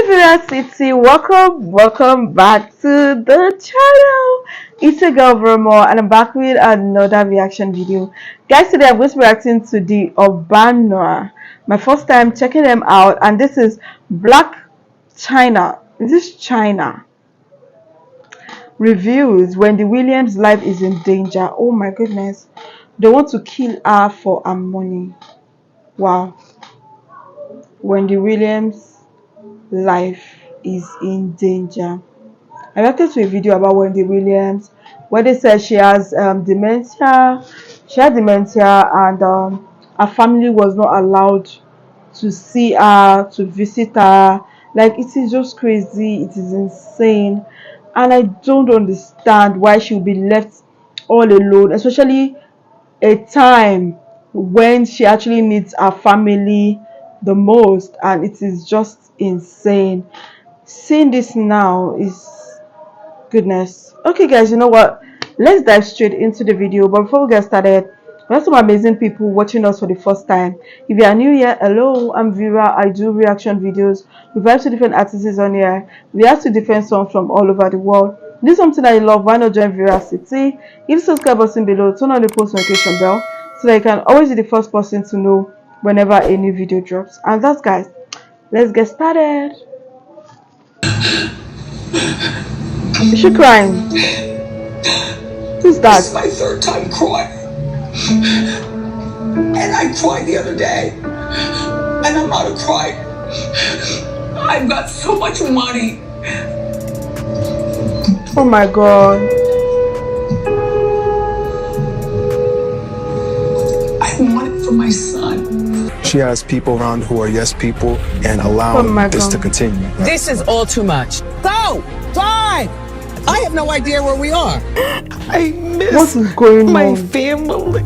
Vera City, welcome back to the channel. It's a girl Vermo, and I'm back with another reaction video. Guys, today I'm going to be reacting to the Urbana. My first time checking them out, and this is Blac Chyna. Is this China? Reviews: Wendy Williams' life is in danger. Oh my goodness. They want to kill her for her money. Wow. Wendy Williams' life is in danger. I reacted to a video about Wendy Williams where they said she has dementia. She had dementia, and her family was not allowed to see her, to visit her. Like, it is just crazy. It is insane, and I don't understand why she will be left all alone, especially a time when she actually needs her family the most. And it is just insane. Seeing this now is goodness. Okay guys, you know what, let's dive straight into the video. But before we get started, we have some amazing people watching us for the first time. If you are new here, hello, I'm Vera. I do reaction videos with 5 to different artists on here. We have 2 different songs from all over the world. This is something that you love. Why not join Vera City? Hit the subscribe button below, turn on the post notification bell so that you can always be the first person to know whenever a new video drops. And that's, guys, let's get started. Is she crying? Who's that? This is my 3rd time crying. And I cried the other day. And I'm not a crier. I've got so much money. Oh my god. I want it for my son. She has people around who are yes people and allow this to continue. This is all too much. Go! Drive! I have no idea where we are. I miss my family.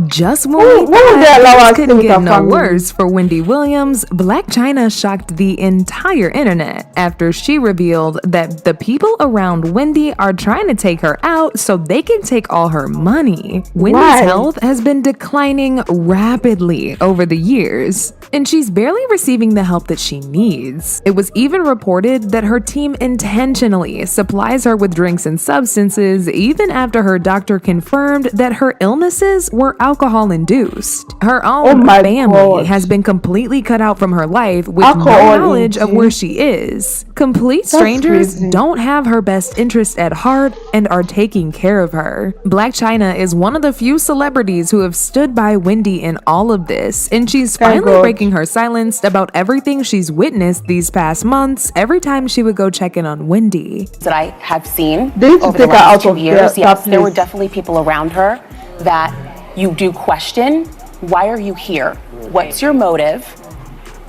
Just when we thought it couldn't get no worse for Wendy Williams, Blac Chyna shocked the entire internet after she revealed that the people around Wendy are trying to take her out so they can take all her money. Wendy's health has been declining rapidly over the years, and she's barely receiving the help that she needs. It was even reported that her team intentionally supplies her with drinks and substances even after her doctor confirmed that her illnesses were alcohol-induced. Her own family has been completely cut out from her life with no knowledge of where she is. Complete strangers don't have her best interest at heart and are taking care of her. Blac Chyna is one of the few celebrities who have stood by Wendy in all of this, and she's finally breaking her silence about everything she's witnessed these past months every time she would go check in on Wendy. That I have seen over the last 2 years, yes, there were definitely people around her that you do question. Why are you here? What's your motive?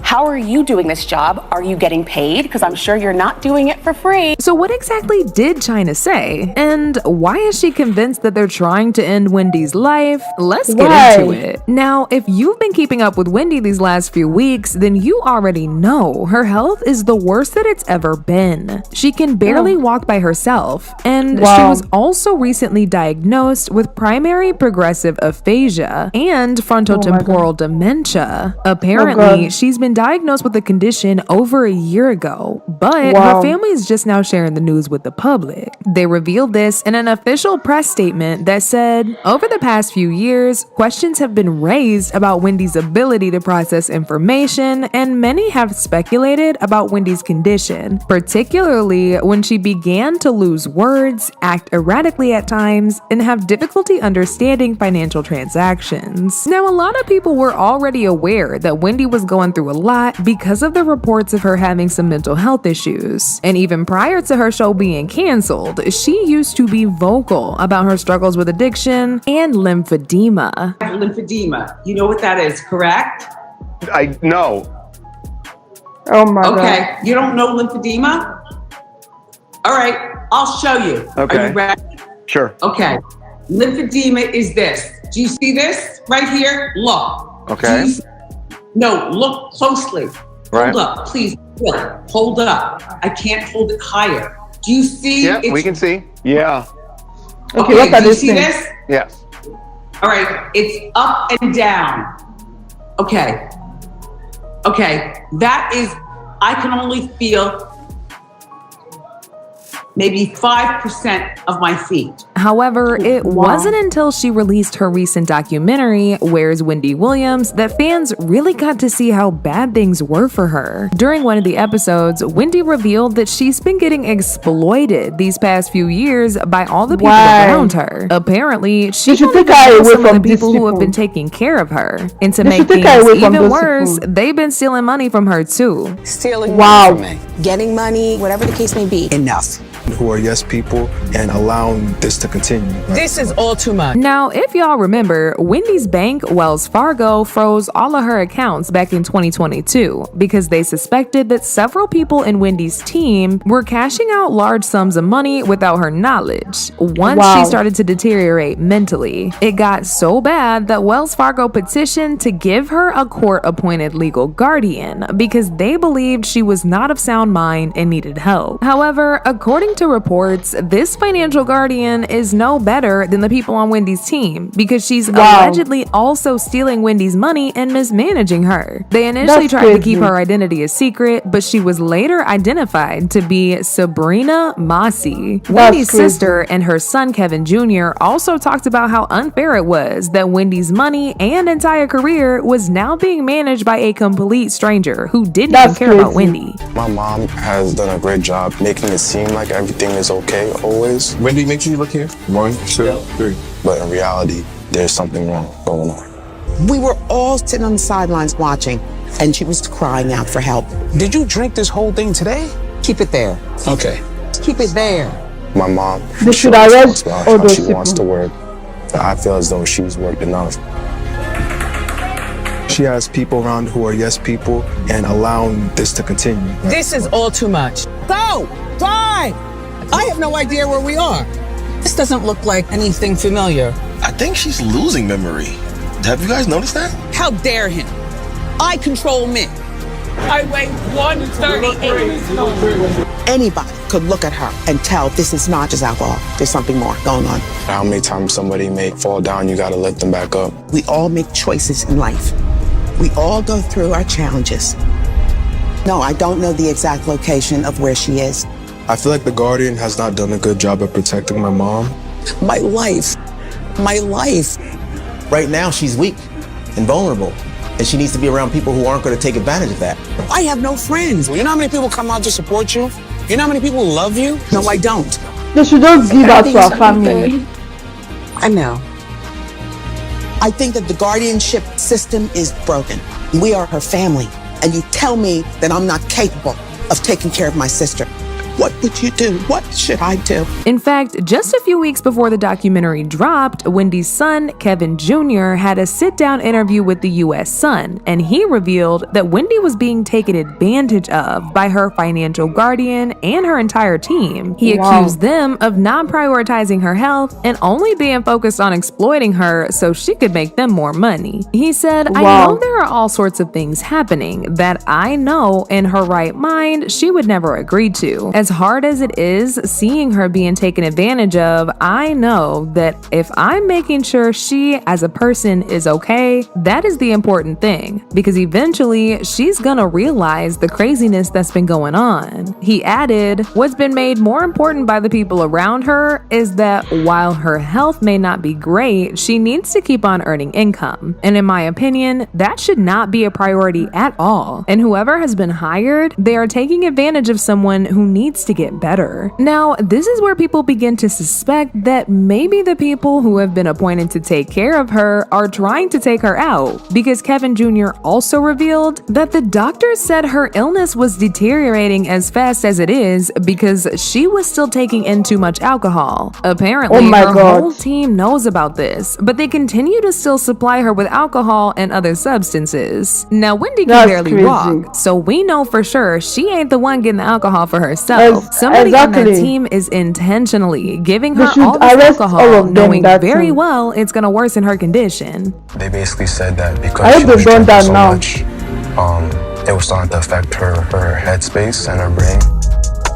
How are you doing this job? Are you getting paid? Because I'm sure you're not doing it for free. So what exactly did Chyna say? And why is she convinced that they're trying to end Wendy's life? Let's get into it. Now, if you've been keeping up with Wendy these last few weeks, then you already know her health is the worst that it's ever been. She can barely walk by herself, and she was also recently diagnosed with primary progressive aphasia and frontotemporal dementia. Apparently, she's been diagnosed with the condition over a year ago, but her family is just now sharing the news with the public. They revealed this in an official press statement that said, over the past few years, questions have been raised about Wendy's ability to process information, and many have speculated about Wendy's condition, particularly when she began to lose words, act erratically at times, and have difficulty understanding financial transactions. Now, a lot of people were already aware that Wendy was going through a lot because of the reports of her having some mental health issues. And even prior to her show being canceled, she used to be vocal about her struggles with addiction and lymphedema. Lymphedema, you know what that is, correct? I know. Oh my god. Okay, you don't know lymphedema? All right, I'll show you. Okay. Are you ready? Sure. Okay, lymphedema is this. Do you see this right here? Look. Okay. No, look closely. Right. Hold up, please. Hold up. I can't hold it higher. Do you see? Yeah, we can see. Yeah. Okay, what are do you these see things? this? Yes. All right, it's up and down. Okay. Okay, that is I can only feel maybe 5% of my feet. However, it wasn't until she released her recent documentary, Where's Wendy Williams, that fans really got to see how bad things were for her. During one of the episodes, Wendy revealed that she's been getting exploited these past few years by all the people around her. Apparently, she should take away some of the people who have been taking care of her. And to make things even worse, they've been stealing money from her too. Stealing money from me. Getting money, whatever the case may be. Enough. Who are yes people and allowing this to continue. This is all too much. Now, if y'all remember, Wendy's bank, Wells Fargo, froze all of her accounts back in 2022 because they suspected that several people in Wendy's team were cashing out large sums of money without her knowledge. Once she started to deteriorate mentally, it got so bad that Wells Fargo petitioned to give her a court-appointed legal guardian because they believed she was not of sound mind and needed help. However, according to reports, this financial guardian is no better than the people on Wendy's team because she's allegedly also stealing Wendy's money and mismanaging her. They initially tried to keep her identity a secret, but she was later identified to be Sabrina Massey. Wendy's sister and her son Kevin Jr. also talked about how unfair it was that Wendy's money and entire career was now being managed by a complete stranger who didn't even care about Wendy. My mom has done a great job making it seem like everything is okay always. Wendy, make sure you look here. 1, 2, 3. But in reality, there's something wrong going on. We were all sitting on the sidelines watching, and she was crying out for help. Did you drink this whole thing today? Keep it there. Okay. Keep it there. My mom, They should arrest all those she wants to work. I feel as though she's worked enough. She has people around who are yes people and allowing this to continue. This is all too much. Go! Drive! I have no idea where we are. This doesn't look like anything familiar. I think she's losing memory. Have you guys noticed that? How dare him? I control men. I weigh 138. Anybody could look at her and tell this is not just alcohol. There's something more going on. How many times somebody may fall down, you gotta let them back up. We all make choices in life. We all go through our challenges. No, I don't know the exact location of where she is. I feel like the guardian has not done a good job of protecting my mom. My life. Right now, she's weak and vulnerable, and she needs to be around people who aren't going to take advantage of that. I have no friends. You know how many people come out to support you? You know how many people love you? No, I don't. They should just give out to our family. I know. I think that the guardianship system is broken. We are her family, and you tell me that I'm not capable of taking care of my sister. What would you do? What should I do? In fact, just a few weeks before the documentary dropped, Wendy's son, Kevin Jr., had a sit-down interview with the U.S. Sun, and he revealed that Wendy was being taken advantage of by her financial guardian and her entire team. He accused them of not prioritizing her health and only being focused on exploiting her so she could make them more money. He said, I know there are all sorts of things happening that I know in her right mind she would never agree to. As hard as it is seeing her being taken advantage of, I know that if I'm making sure she as a person is okay, that is the important thing, because eventually she's gonna realize the craziness that's been going on. He added, what's been made more important by the people around her is that while her health may not be great, she needs to keep on earning income. And in my opinion, that should not be a priority at all. And whoever has been hired, they are taking advantage of someone who needs to get better. Now, this is where people begin to suspect that maybe the people who have been appointed to take care of her are trying to take her out, because Kevin Jr. also revealed that the doctors said her illness was deteriorating as fast as it is because she was still taking in too much alcohol. Apparently, her whole team knows about this, but they continue to still supply her with alcohol and other substances. Now, Wendy can barely walk, so we know for sure she ain't the one getting the alcohol for herself. Somebody on that team is intentionally giving her all this alcohol, knowing very well it's gonna worsen her condition. They basically said that because she was drinking so much, it was starting to affect her headspace and her brain.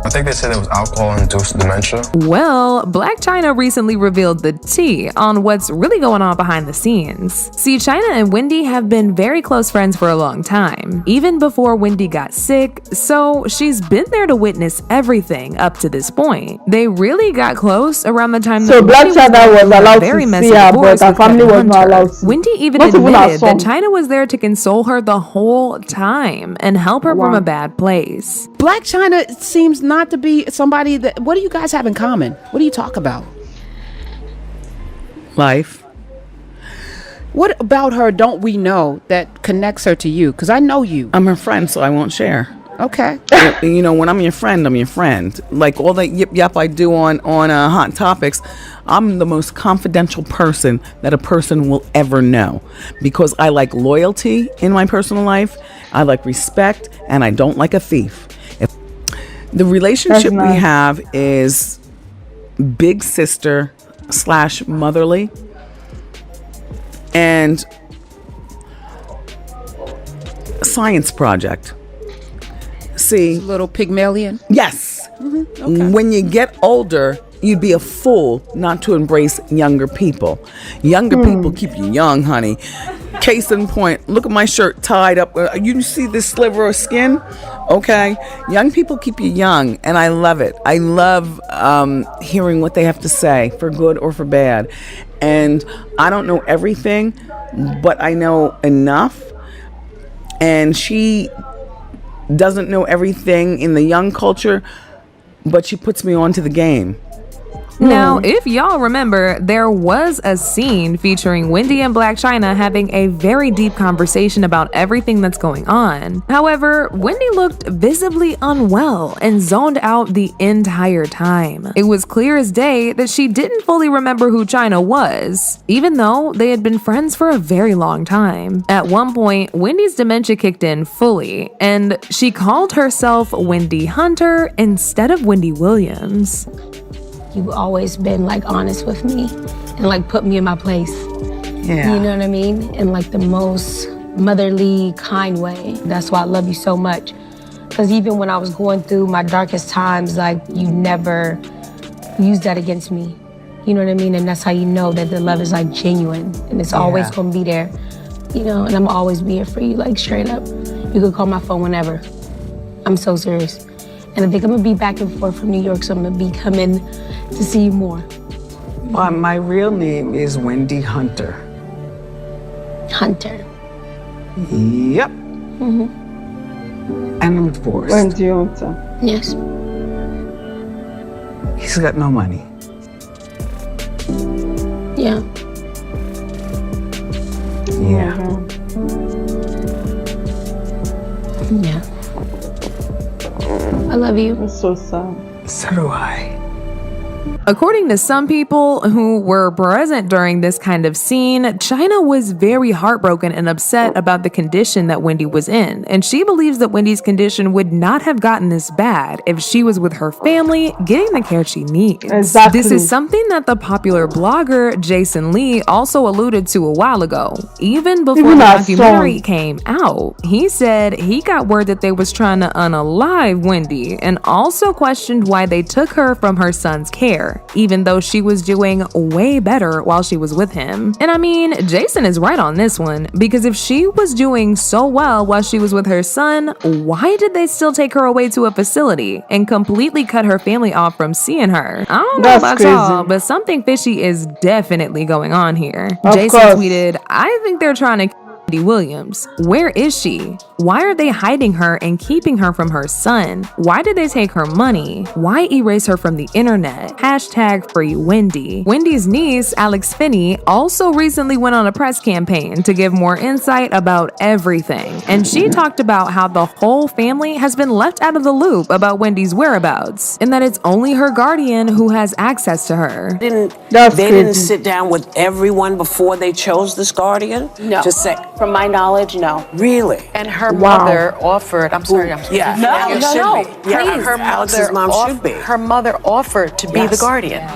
I think they said it was alcohol-induced dementia. Well, Blac Chyna recently revealed the tea on what's really going on behind the scenes. See, Chyna and Wendy have been very close friends for a long time, even before Wendy got sick, so she's been there to witness everything up to this point. They really got close around the time that Blac Chyna was allowed to see her, but her family was not allowed to. Wendy even admitted that Chyna was there to console her the whole time and help her from a bad place. Blac Chyna seems not to be somebody that, what do you guys have in common? What do you talk about? Life. What about her don't we know that connects her to you? Because I know you. I'm her friend, so I won't share. Okay. You know, when I'm your friend, I'm your friend. Like all that yip yap I do on Hot Topics, I'm the most confidential person that a person will ever know, because I like loyalty in my personal life, I like respect, and I don't like a thief. The relationship we have is big sister / motherly, and science project. See, little Pygmalion. Yes. Okay. When you get older, you'd be a fool not to embrace younger people. Younger people keep you young, honey. Case in point, look at my shirt tied up. You see this sliver of skin? Okay. Young people keep you young, and I love it. I love hearing what they have to say, for good or for bad. And I don't know everything, but I know enough. And she doesn't know everything in the young culture, but she puts me onto the game. Now, if y'all remember, there was a scene featuring Wendy and Blac Chyna having a very deep conversation about everything that's going on. However, Wendy looked visibly unwell and zoned out the entire time. It was clear as day that she didn't fully remember who Chyna was, even though they had been friends for a very long time. At one point, Wendy's dementia kicked in fully, and she called herself Wendy Hunter instead of Wendy Williams. You've always been like honest with me and like put me in my place. Yeah. You know what I mean? In like the most motherly, kind way. That's why I love you so much. Because even when I was going through my darkest times, like you never used that against me. You know what I mean? And that's how you know that the love is like genuine and it's always gonna be there. You know, and I'm always be here for you, like straight up. You could call my phone whenever. I'm so serious. And I think I'm gonna be back and forth from New York, so I'm gonna be coming to see you more. My real name is Wendy Hunter. Hunter. Yep. And I'm divorced. Wendy Hunter. Yes. He's got no money. Yeah. Yeah. Yeah. I love you. It's so sad. So do I. According to some people who were present during this kind of scene, Chyna was very heartbroken and upset about the condition that Wendy was in, and she believes that Wendy's condition would not have gotten this bad if she was with her family getting the care she needs. Exactly. This is something that the popular blogger Jason Lee also alluded to a while ago. Even before the documentary came out, he said he got word that they was trying to unalive Wendy and also questioned why they took her from her son's care, even though she was doing way better while she was with him. And I mean, Jason is right on this one, because if she was doing so well while she was with her son, why did they still take her away to a facility and completely cut her family off from seeing her? I don't know about y'all, but something fishy is definitely going on here. Jason tweeted, "I think they're trying to Wendy Williams. Where is she? Why are they hiding her and keeping her from her son? Why did they take her money? Why erase her from the internet? Hashtag free Wendy." Wendy's niece, Alex Finney, also recently went on a press campaign to give more insight about everything. And she talked about how the whole family has been left out of the loop about Wendy's whereabouts, and that it's only her guardian who has access to her. They didn't sit down with everyone before they chose this guardian? No. To say, from my knowledge, no. Really? And her mother offered, I'm sorry. Yeah. No, Please. her Alex's mom should be. Her mother offered to be the guardian.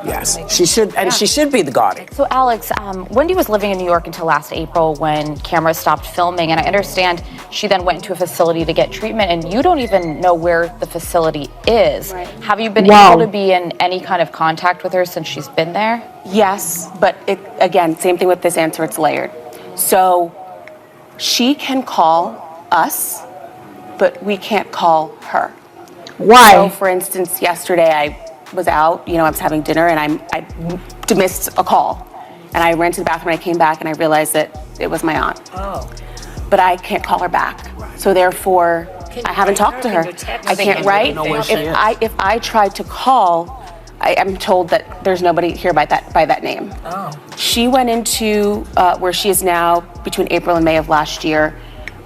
Yes, she should, and she should be the guardian. So Alex, Wendy was living in New York until last April when cameras stopped filming, and I understand she then went into a facility to get treatment, and you don't even know where the facility is. Right. Have you been able to be in any kind of contact with her since she's been there? Yes, but again, same thing with this answer, it's layered. So she can call us, but we can't call her. Why? So for instance, yesterday I was out, I was having dinner and I missed a call. And I ran to the bathroom and I came back and I realized that it was my aunt. Oh. But I can't call her back. So therefore, I haven't talked to her. I can't write. If I tried to call, I'm told that there's nobody here by that name. Oh. She went into where she is now between April and May of last year.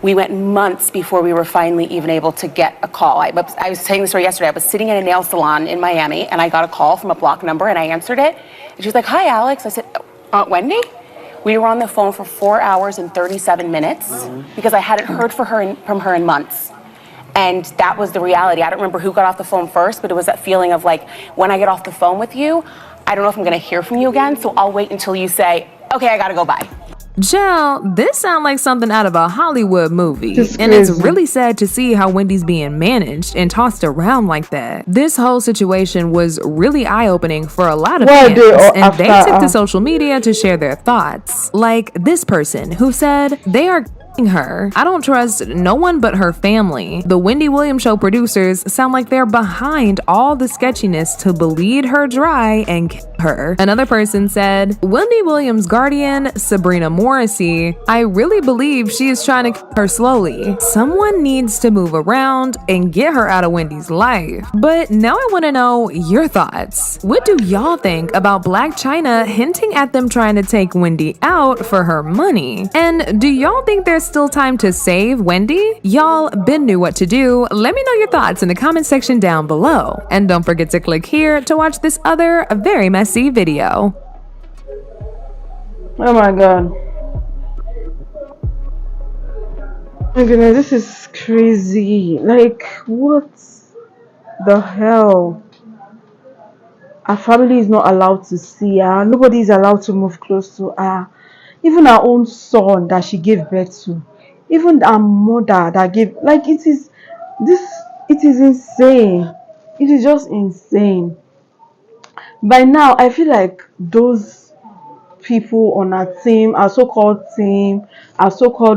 We went months before we were finally even able to get a call. I was telling the story yesterday. I was sitting in a nail salon in Miami, and I got a call from a block number, and I answered it. And she was like, "Hi, Alex." I said, "Aunt Wendy?" We were on the phone for 4 hours and 37 minutes because I hadn't heard from her in months. And that was the reality. I don't remember who got off the phone first, but it was that feeling of like, when I get off the phone with you, I don't know if I'm going to hear from you again, so I'll wait until you say, "Okay, I got to go, bye." Jill, this sounds like something out of a Hollywood movie, and it's really sad to see how Wendy's being managed and tossed around like that. This whole situation was really eye-opening for a lot of fans, and they took to social media to share their thoughts. Like this person who said they are her. I don't trust no one but her family. The Wendy Williams show producers sound like they're behind all the sketchiness to bleed her dry and kill her. Another person said, Wendy Williams' guardian, Sabrina Morrissey, I really believe she is trying to kill her slowly. Someone needs to move around and get her out of Wendy's life. But now I want to know your thoughts. What do y'all think about Blac Chyna hinting at them trying to take Wendy out for her money? And do y'all think there's still time to save Wendy? Y'all been knew what to do. Let me know your thoughts in the comment section down below. And don't forget to click here to watch this other very messy video. Oh my god. My goodness, this is crazy. Like, what the hell? Her family is not allowed to see her. Nobody is allowed to move close to her. Even her own son that she gave birth to, even her mother that gave, like, it is insane. It is just insane. By now, I feel like those people on our team, our so-called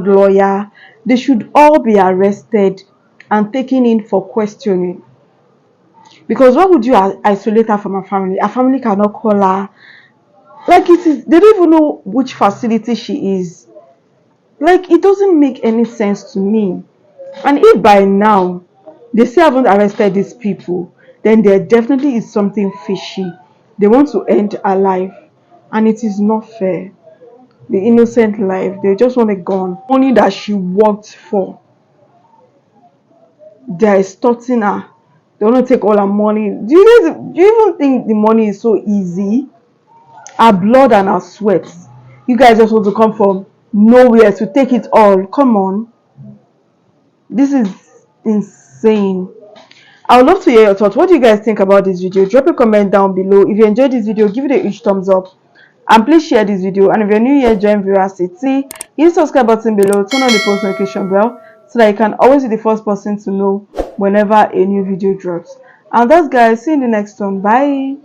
lawyer, they should all be arrested and taken in for questioning. Because why would you isolate her from her family? Her family cannot call her. Like, they don't even know which facility she is. Like, it doesn't make any sense to me. And if by now they still haven't arrested these people, then there definitely is something fishy. They want to end her life, and it is not fair. The innocent life, they just want it gone. Money that she worked for, they're extorting her. They want to take all her money. Do you even think the money is so easy? Our blood and our sweat. You guys just want to come from nowhere to take it all. Come on. This is insane. I would love to hear your thoughts. What do you guys think about this video? Drop a comment down below. If you enjoyed this video, give it a huge thumbs up. And please share this video. And if you're new here, join Vera City. Hit the subscribe button below. Turn on the post notification bell so that you can always be the first person to know whenever a new video drops. And that's, guys, see you in the next one. Bye.